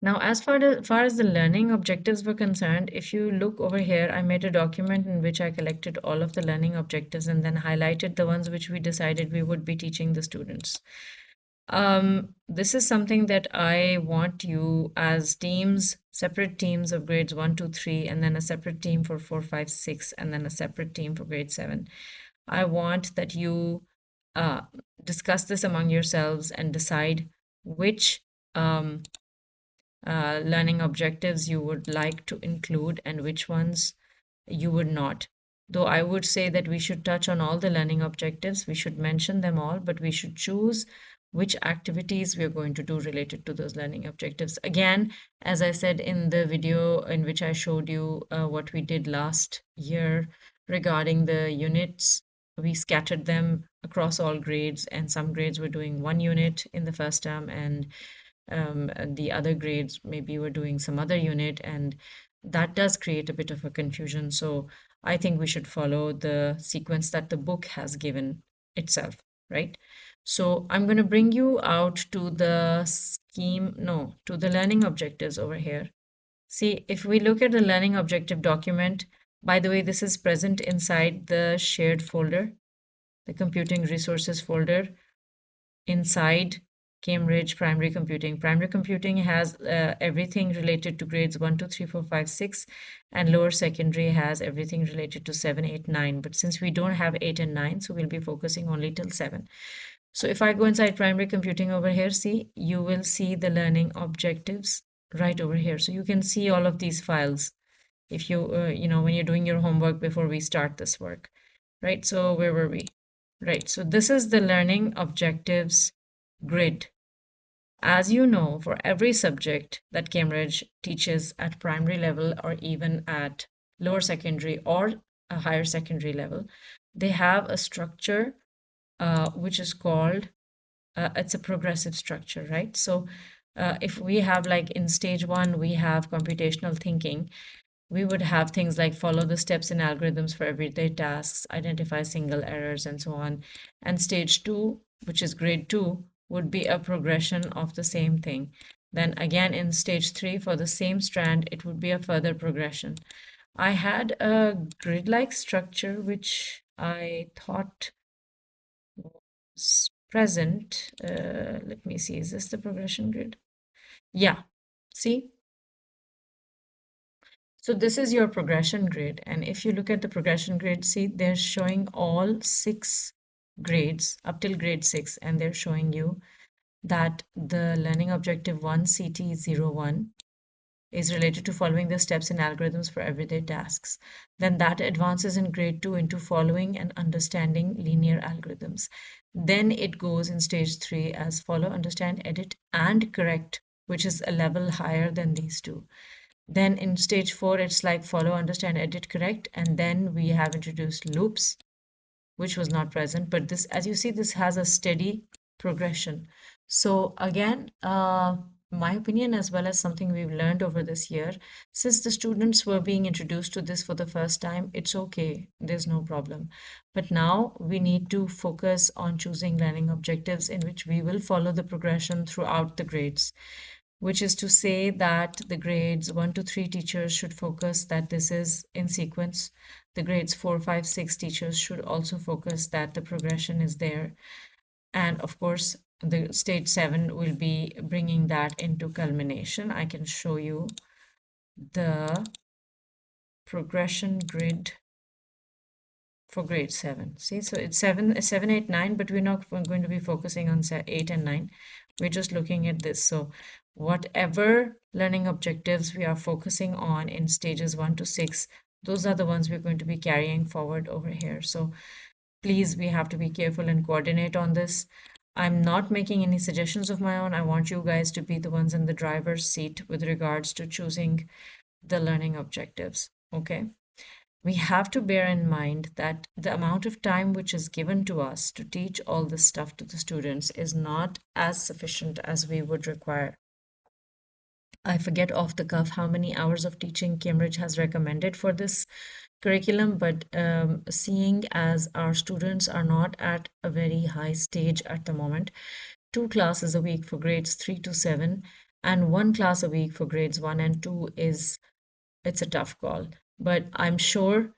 Now, as far as the learning objectives were concerned, if you look over here, I made a document in which I collected all of the learning objectives and then highlighted the ones which we decided we would be teaching the students. This is something that I want you as teams, separate teams of grades 1, 2, 3, and then a separate team for 4, 5, 6, and then a separate team for grade 7. I want that you uh, discuss this among yourselves and decide which um, learning objectives you would like to include and which ones you would not. Though I would say that we should touch on all the learning objectives, we should mention them all, but we should choose which activities we are going to do related to those learning objectives. Again, as I said in the video in which I showed you what we did last year regarding the units, we scattered them across all grades, and some grades were doing one unit in the first term, and the other grades maybe were doing some other unit, and that does create a bit of a confusion. So I think we should follow the sequence that the book has given itself, right? So I'm going to bring you out to the scheme, no, to the learning objectives over here. See, if we look at the learning objective document, by the way, this is present inside the shared folder, the computing resources folder inside Cambridge Primary Computing. Primary Computing has everything related to grades 1, 2, 3, 4, 5, 6, and lower secondary has everything related to 7, 8, 9. But since we don't have 8 and 9, so we'll be focusing only till 7. So if I go inside Primary Computing over here, see, you will see the learning objectives right over here. So you can see all of these files if you, when you're doing your homework before we start this work, right? So where were we? Right, so this is the learning objectives grid. As you know, for every subject that Cambridge teaches at primary level or even at lower secondary or a higher secondary level, they have a structure which is called, it's a progressive structure, right? So if we have, like in stage 1, we have computational thinking, we would have things like follow the steps in algorithms for everyday tasks, identify single errors, and so on. And stage 2, which is grade 2, would be a progression of the same thing. Then again in stage 3, for the same strand, it would be a further progression. I had a grid-like structure which I thought was present. Let me see, is this the progression grid? Yeah, see? So this is your progression grid. And if you look at the progression grid, see, they're showing all 6 grades up till grade 6, and they're showing you that the learning objective 1 CT01 is related to following the steps in algorithms for everyday tasks. Then that advances in grade 2 into following and understanding linear algorithms. Then it goes in stage 3 as follow, understand, edit, and correct, which is a level higher than these two. Then in stage 4, it's like follow, understand, edit, correct. And then we have introduced loops, which was not present. But this, as you see, this has a steady progression. So again, my opinion, as well as something we've learned over this year, since the students were being introduced to this for the first time, it's okay, there's no problem. But now we need to focus on choosing learning objectives in which we will follow the progression throughout the grades, which is to say that the grades 1 to 3 teachers should focus that this is in sequence. The grades 4, 5, 6 teachers should also focus that the progression is there. And of course, the stage 7 will be bringing that into culmination. I can show you the progression grid for grade 7. See, so it's 7, 8, 9, but we're not going to be focusing on 8 and 9. We're just looking at this. So whatever learning objectives we are focusing on in stages 1 to 6, those are the ones we're going to be carrying forward over here. So please, we have to be careful and coordinate on this. I'm not making any suggestions of my own. I want you guys to be the ones in the driver's seat with regards to choosing the learning objectives. Okay. We have to bear in mind that the amount of time which is given to us to teach all this stuff to the students is not as sufficient as we would require. I forget off the cuff how many hours of teaching Cambridge has recommended for this curriculum, but seeing as our students are not at a very high stage at the moment, 2 classes a week for grades 3 to 7 and one class a week for grades 1 and 2 it's a tough call. But I'm sure,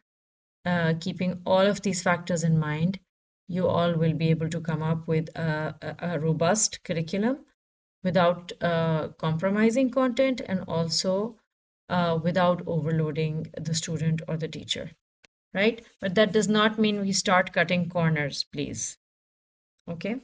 keeping all of these factors in mind, you all will be able to come up with a robust curriculum without compromising content, and also without overloading the student or the teacher, right? But that does not mean we start cutting corners, please. Okay.